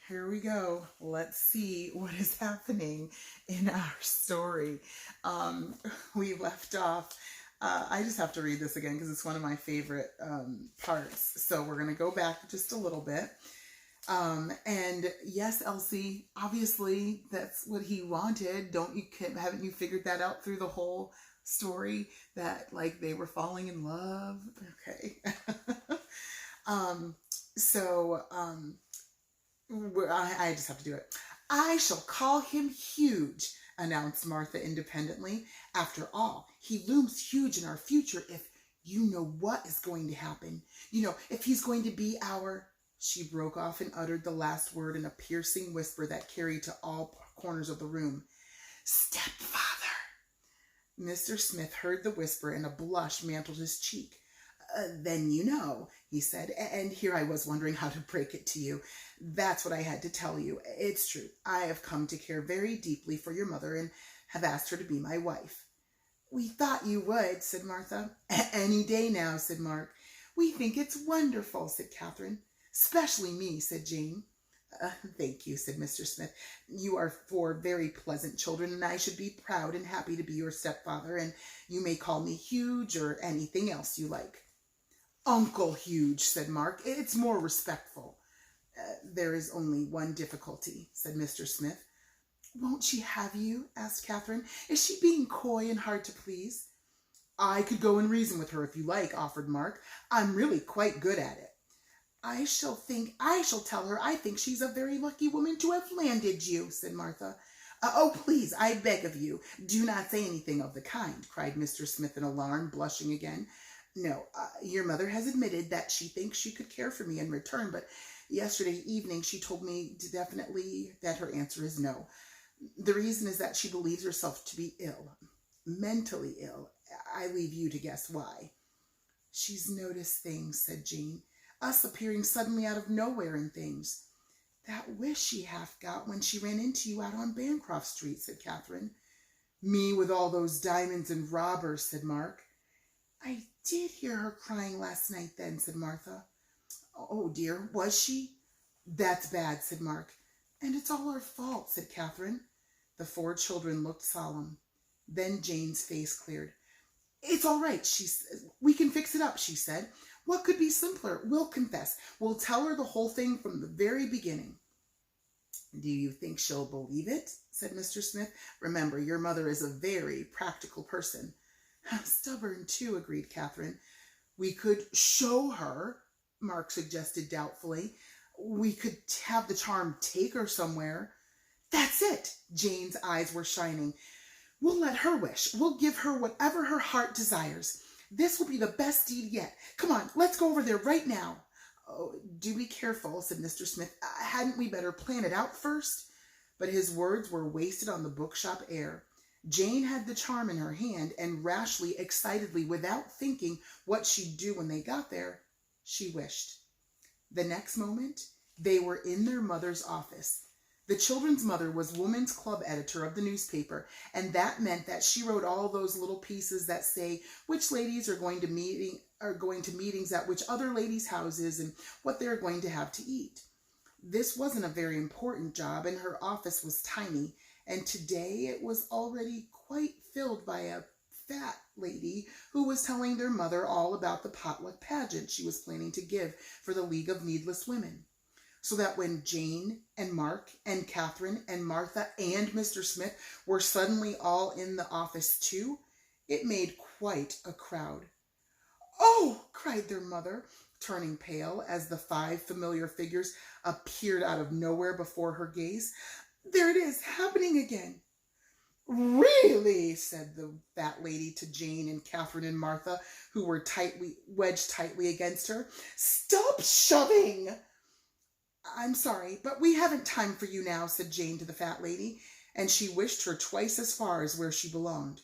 Here we go. Let's see what is happening in our story. Um, we left off. I just have to read this again because it's one of my favorite parts. So we're going to go back just a little bit. And yes, Elsie, obviously that's what he wanted. Haven't you figured that out through the whole story that like they were falling in love? Okay. um, so I just have to do it. I shall call him huge, announced Martha independently. After all, he looms huge in our future if you know what is going to happen. If he's going to be our... She broke off and uttered the last word in a piercing whisper that carried to all corners of the room. Stepfather. Mr. Smith heard the whisper and a blush mantled his cheek. Then you know, he said, and here I was wondering how to break it to you. That's what I had to tell you. It's true. I have come to care very deeply for your mother and have asked her to be my wife. We thought you would, said Martha. Any day now, said Mark. We think it's wonderful, said Catherine. Especially me, said Jane. Thank you, said Mr. Smith. You are four very pleasant children, and I should be proud and happy to be your stepfather, and you may call me Huge or anything else you like. Uncle Huge, said Mark. It's more respectful. There is only one difficulty, said Mr. Smith. Won't she have you? Asked Catherine. Is she being coy and hard to please? I could go and reason with her if you like, offered Mark. I'm really quite good at it. I shall tell her I think she's a very lucky woman to have landed you, said Martha. Oh, please, I beg of you, do not say anything of the kind, cried Mr. Smith in alarm, blushing again. No, your mother has admitted that she thinks she could care for me in return, but yesterday evening she told me definitely that her answer is no. The reason is that she believes herself to be ill, mentally ill. I leave you to guess why. She's noticed things, said Jean, us appearing suddenly out of nowhere and things. That wish she half got when she ran into you out on Bancroft Street, said Catherine. Me with all those diamonds and robbers, said Mark. I did hear her crying last night then, said Martha. Oh dear, was she? That's bad, said Mark. And it's all her fault, said Catherine. The four children looked solemn. Then Jane's face cleared. It's all right, she said. We can fix it up, she said. What could be simpler? We'll confess. We'll tell her the whole thing from the very beginning. Do you think she'll believe it? Said Mr. Smith. Remember, your mother is a very practical person. Stubborn, too, agreed Catherine. We could show her, Mark suggested doubtfully. We could have the charm take her somewhere. That's it. Jane's eyes were shining. We'll let her wish. We'll give her whatever her heart desires. This will be the best deed yet. Come on, let's go over there right now. Oh, do be careful, said Mr. Smith. Hadn't we better plan it out first? But his words were wasted on the bookshop air. Jane had the charm in her hand, and rashly, excitedly, without thinking what she'd do when they got there, she wished. The next moment, they were in their mother's office. The children's mother was woman's club editor of the newspaper, and that meant that she wrote all those little pieces that say which ladies are going to meetings at which other ladies' houses and what they're going to have to eat. This wasn't a very important job, and her office was tiny, and today it was already quite filled by a fat lady who was telling their mother all about the potluck pageant she was planning to give for the League of Needless Women. So that when Jane and Mark and Catherine and Martha and Mr. Smith were suddenly all in the office too, it made quite a crowd. Oh, cried their mother, turning pale as the five familiar figures appeared out of nowhere before her gaze. There it is, happening again. Really, said the fat lady to Jane and Catherine and Martha, who were wedged tightly against her. Stop shoving! I'm sorry, but we haven't time for you now, said Jane to the fat lady, and she wished her twice as far as where she belonged.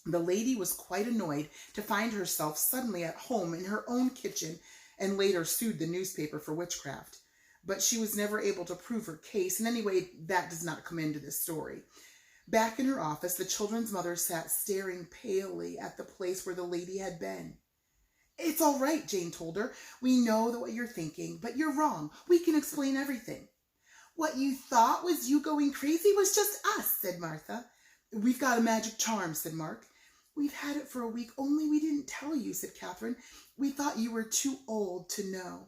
The lady was quite annoyed to find herself suddenly at home in her own kitchen, and later sued the newspaper for witchcraft. But she was never able to prove her case, and anyway, that does not come into this story. Back in her office, the children's mother sat staring palely at the place where the lady had been. It's all right, Jane told her. We know what you're thinking, but you're wrong. We can explain everything. What you thought was you going crazy was just us, said Martha. We've got a magic charm, said Mark. We've had it for a week, only we didn't tell you, said Catherine. We thought you were too old to know.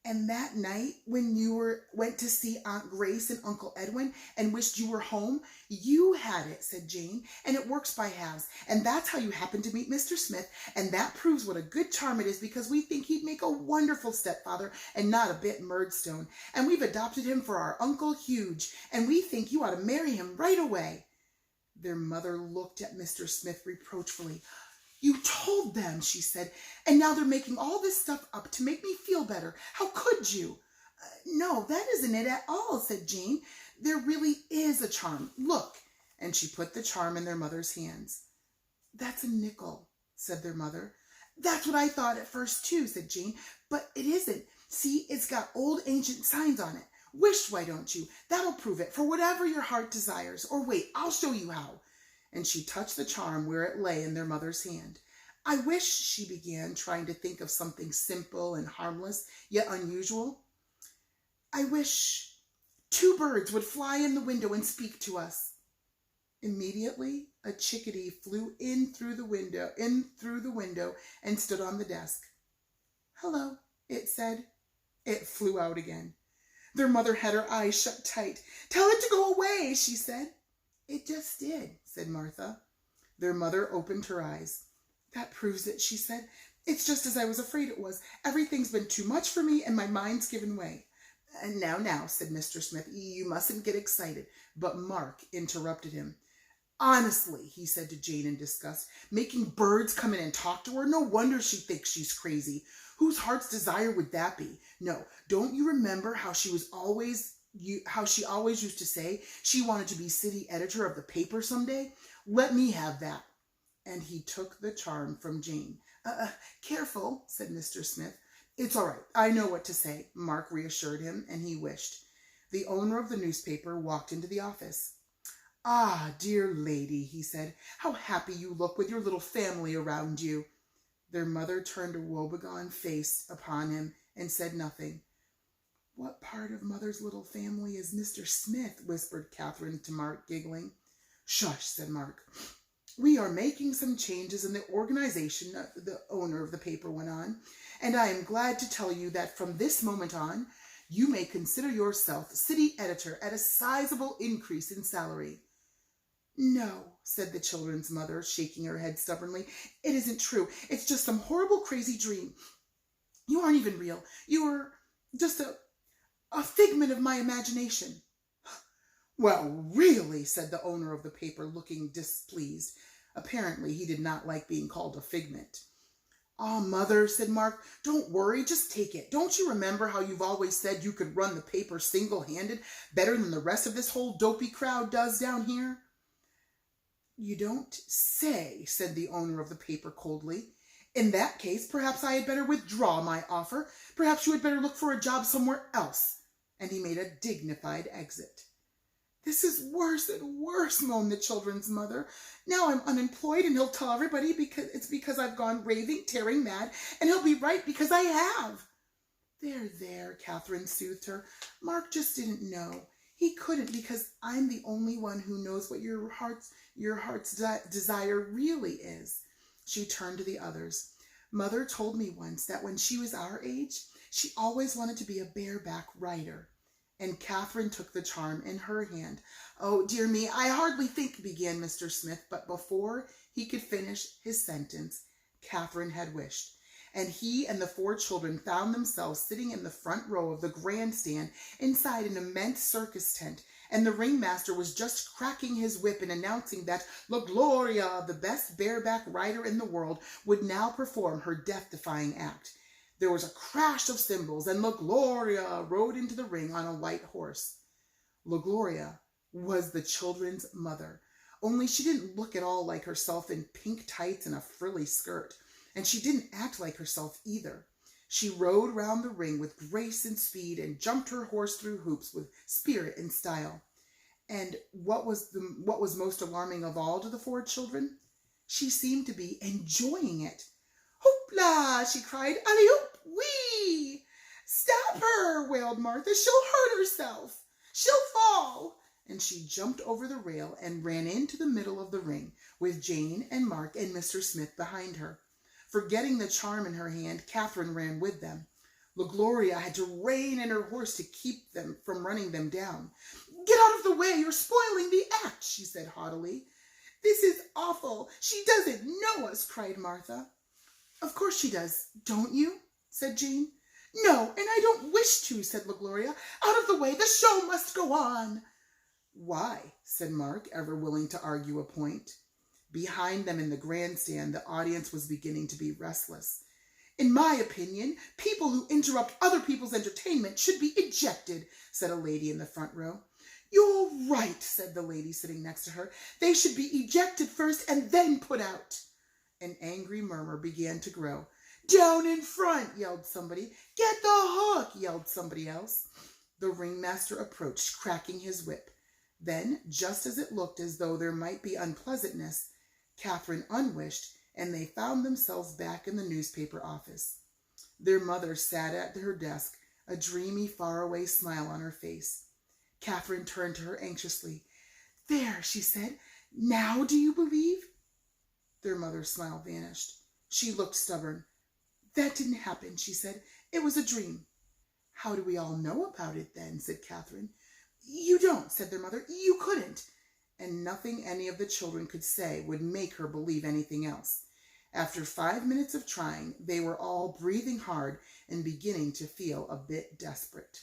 And that night, when you went to see Aunt Grace and Uncle Edwin and wished you were home, you had it, said Jane, and it works by halves. And that's how you happened to meet Mr. Smith, and that proves what a good charm it is, because we think he'd make a wonderful stepfather and not a bit Murdstone. And we've adopted him for our Uncle Huge, and we think you ought to marry him right away. Their mother looked at Mr. Smith reproachfully. You told them, she said, and now they're making all this stuff up to make me feel better. How could you? No, that isn't it at all, said Jane. There really is a charm. Look. And she put the charm in their mother's hands. That's a nickel, said their mother. That's what I thought at first too, said Jane, but it isn't. See, it's got old ancient signs on it. Wish, why don't you? That'll prove it, for whatever your heart desires. Or wait, I'll show you how. And she touched the charm where it lay in their mother's hand. I wish, she began, trying to think of something simple and harmless, yet unusual. I wish 2 birds would fly in the window and speak to us. Immediately, a chickadee flew in through the window and stood on the desk. Hello, it said. It flew out again. Their mother had her eyes shut tight. Tell it to go away, she said. It just did, said Martha. Their mother opened her eyes. That proves it, she said. It's just as I was afraid it was. Everything's been too much for me and my mind's given way. And now, said Mr. Smith, you mustn't get excited. But Mark interrupted him. Honestly, he said to Jane in disgust, making birds come in and talk to her? No wonder she thinks she's crazy. Whose heart's desire would that be? No, don't you remember how she always used to say she wanted to be city editor of the paper someday? Let me have that. And he took the charm from Jane. Careful, said Mr. Smith. It's all right. I know what to say, Mark reassured him, and he wished. The owner of the newspaper walked into the office. Ah, dear lady, he said, how happy you look with your little family around you. Their mother turned a woebegone face upon him and said nothing. What part of Mother's little family is Mr. Smith? Whispered Catherine to Mark, giggling. Shush, said Mark. We are making some changes in the organization, the owner of the paper went on, and I am glad to tell you that from this moment on, you may consider yourself city editor at a sizable increase in salary. No, said the children's mother, shaking her head stubbornly. It isn't true. It's just some horrible, crazy dream. You aren't even real. You are just a figment of my imagination. Well, really, said the owner of the paper, looking displeased. Apparently, he did not like being called a figment. Ah, Mother, said Mark, don't worry, just take it. Don't you remember how you've always said you could run the paper single-handed better than the rest of this whole dopey crowd does down here? You don't say, said the owner of the paper coldly. In that case, perhaps I had better withdraw my offer. Perhaps you had better look for a job somewhere else. And he made a dignified exit. This is worse and worse, moaned the children's mother. Now I'm unemployed, and he'll tell everybody because I've gone raving, tearing mad, and he'll be right because I have. There, Catherine soothed her. Mark just didn't know. He couldn't, because I'm the only one who knows what your heart's desire really is. She turned to the others. Mother told me once that when she was our age, she always wanted to be a bareback rider. And Catherine took the charm in her hand. Oh, dear me, I hardly think, began Mr. Smith, but before he could finish his sentence, Catherine had wished. And he and the 4 children found themselves sitting in the front row of the grandstand inside an immense circus tent, and the ringmaster was just cracking his whip and announcing that La Gloria, the best bareback rider in the world, would now perform her death-defying act. There was a crash of cymbals, and La Gloria rode into the ring on a white horse. La Gloria was the children's mother, only she didn't look at all like herself in pink tights and a frilly skirt, and she didn't act like herself either. She rode round the ring with grace and speed and jumped her horse through hoops with spirit and style. And what was most alarming of all to the 4 children? She seemed to be enjoying it. Hoopla, she cried. Alley-oop, wee! Stop her, wailed Martha. She'll hurt herself. She'll fall. And she jumped over the rail and ran into the middle of the ring with Jane and Mark and Mr. Smith behind her. Forgetting the charm in her hand, Catherine ran with them. LaGloria had to rein in her horse to keep them from running them down. Get out of the way, you're spoiling the act, she said haughtily. This is awful. She doesn't know us, cried Martha. Of course she does, don't you? Said Jane. No, and I don't wish to, said LaGloria. Out of the way, the show must go on. Why? Said Mark, ever willing to argue a point. Behind them in the grandstand, the audience was beginning to be restless. In my opinion, people who interrupt other people's entertainment should be ejected, said a lady in the front row. You're right, said the lady sitting next to her. They should be ejected first and then put out. An angry murmur began to grow. Down in front, yelled somebody. Get the hook, yelled somebody else. The ringmaster approached, cracking his whip. Then, just as it looked as though there might be unpleasantness, Catherine unwished, and they found themselves back in the newspaper office. Their mother sat at her desk, a dreamy, faraway smile on her face. Catherine turned to her anxiously. There, she said. Now do you believe? Their mother's smile vanished. She looked stubborn. That didn't happen, she said. It was a dream. How do we all know about it then? Said Catherine. You don't, said their mother. You couldn't. And nothing any of the children could say would make her believe anything else. After 5 minutes of trying, they were all breathing hard and beginning to feel a bit desperate.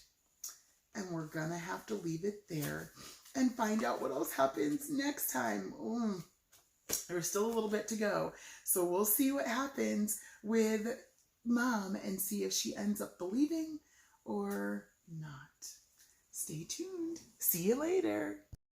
And we're going to have to leave it there and find out what else happens next time. There's still a little bit to go. So we'll see what happens with Mom and see if she ends up believing or not. Stay tuned. See you later.